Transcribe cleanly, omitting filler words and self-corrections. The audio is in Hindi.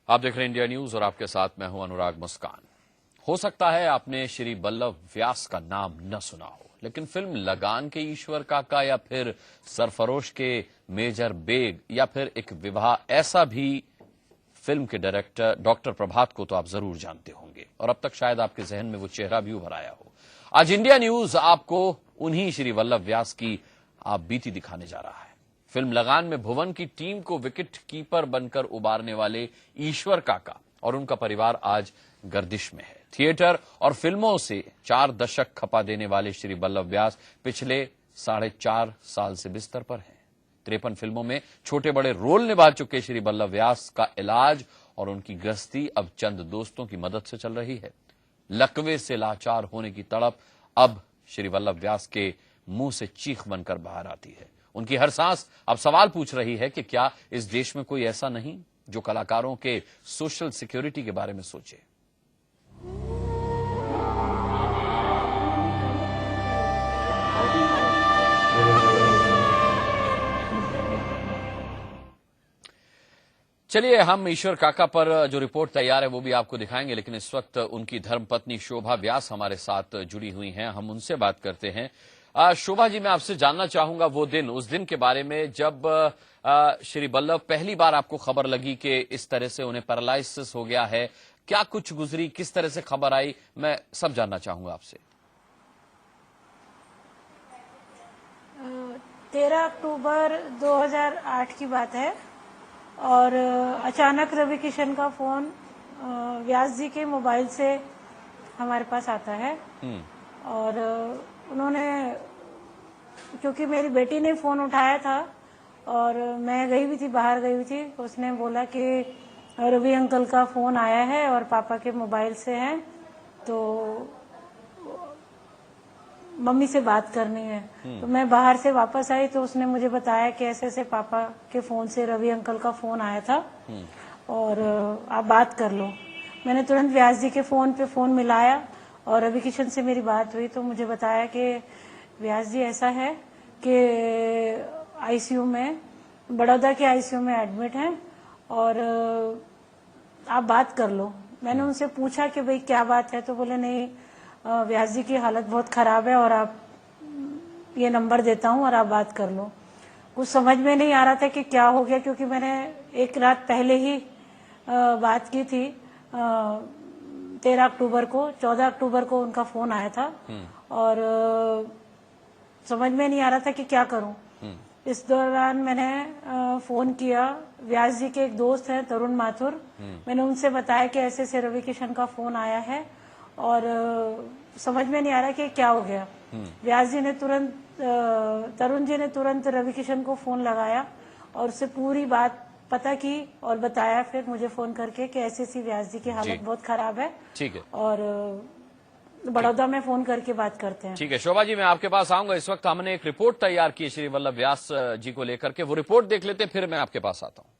आप देख रहे हैं इंडिया न्यूज और आपके साथ मैं हूं अनुराग मुस्कान। हो सकता है आपने श्री बल्लभ व्यास का नाम न सुना हो, लेकिन फिल्म लगान के ईश्वर काका या फिर सरफरोश के मेजर बेग या फिर एक विवाह ऐसा भी फिल्म के डायरेक्टर डॉक्टर प्रभात को तो आप जरूर जानते होंगे और अब तक शायद आपके जहन में वो चेहरा भी उभर आया हो। आज इंडिया न्यूज आपको उन्हीं श्री बल्लभ व्यास की आप बीती दिखाने जा रहा है। फिल्म लगान में भुवन की टीम को विकेट कीपर बनकर उबारने वाले ईश्वर काका और उनका परिवार आज गर्दिश में है। थिएटर और फिल्मों से 4 दशक खपा देने वाले श्री बल्लभ व्यास पिछले 4.5 साल से बिस्तर पर हैं। 53 फिल्मों में छोटे बड़े रोल निभा चुके श्री बल्लभ व्यास का इलाज और उनकी गृहस्थी अब चंद दोस्तों की मदद से चल रही है। लकवे से लाचार होने की तड़प अब श्री बल्लभ व्यास के मुंह से चीख बनकर बाहर आती है। उनकी हर सांस अब सवाल पूछ रही है कि क्या इस देश में कोई ऐसा नहीं जो कलाकारों के सोशल सिक्योरिटी के बारे में सोचे। चलिए, हम ईश्वर काका पर जो रिपोर्ट तैयार है वो भी आपको दिखाएंगे, लेकिन इस वक्त उनकी धर्मपत्नी शोभा व्यास हमारे साथ जुड़ी हुई हैं। हम उनसे बात करते हैं। शोभा जी, मैं आपसे जानना चाहूंगा उस दिन के बारे में जब श्री बल्लभ पहली बार आपको खबर लगी कि इस तरह से उन्हें पैरालिसिस हो गया है। क्या कुछ गुजरी, किस तरह से खबर आई, मैं सब जानना चाहूंगा आपसे। 13 अक्टूबर 2008 की बात है और अचानक रवि किशन का फोन व्यास जी के मोबाइल से हमारे पास आता है और उन्होंने, क्योंकि मेरी बेटी ने फोन उठाया था और मैं गई हुई थी, बाहर गई हुई थी, उसने बोला कि रवि अंकल का फोन आया है और पापा के मोबाइल से है, तो मम्मी से बात करनी है। तो मैं बाहर से वापस आई तो उसने मुझे बताया कि ऐसे ऐसे पापा के फोन से रवि अंकल का फोन आया था और आप बात कर लो। मैंने तुरंत व्यास जी के फोन पे फोन मिलाया और रवि किशन से मेरी बात हुई तो मुझे बताया कि व्यास जी ऐसा है कि आईसीयू में, बड़ौदा के आईसीयू में एडमिट हैं और आप बात कर लो। मैंने उनसे पूछा कि भाई क्या बात है, तो बोले नहीं, व्यास जी की हालत बहुत खराब है और आप ये नंबर देता हूँ और आप बात कर लो। कुछ समझ में नहीं आ रहा था कि क्या हो गया, क्योंकि मैंने एक रात पहले ही बात की थी। 13 अक्टूबर को, 14 अक्टूबर को उनका फोन आया था और समझ में नहीं आ रहा था कि क्या करूं। इस दौरान मैंने फोन किया, व्यास जी के एक दोस्त हैं तरुण माथुर, मैंने उनसे बताया कि ऐसे ऐसे रवि किशन का फोन आया है और समझ में नहीं आ रहा कि क्या हो गया। व्यास जी ने तुरंत, तरुण जी ने तुरंत रवि किशन को फोन लगाया और उससे पूरी बात पता की और बताया फिर मुझे फोन करके कि ऐसी ऐसी व्यास जी की हालत बहुत खराब है। ठीक है, और बड़ौदा में फोन करके बात करते हैं। ठीक है शोभा जी, मैं आपके पास आऊंगा। इस वक्त हमने एक रिपोर्ट तैयार की श्री बल्लभ व्यास जी को लेकर के, वो रिपोर्ट देख लेते फिर मैं आपके पास आता हूं।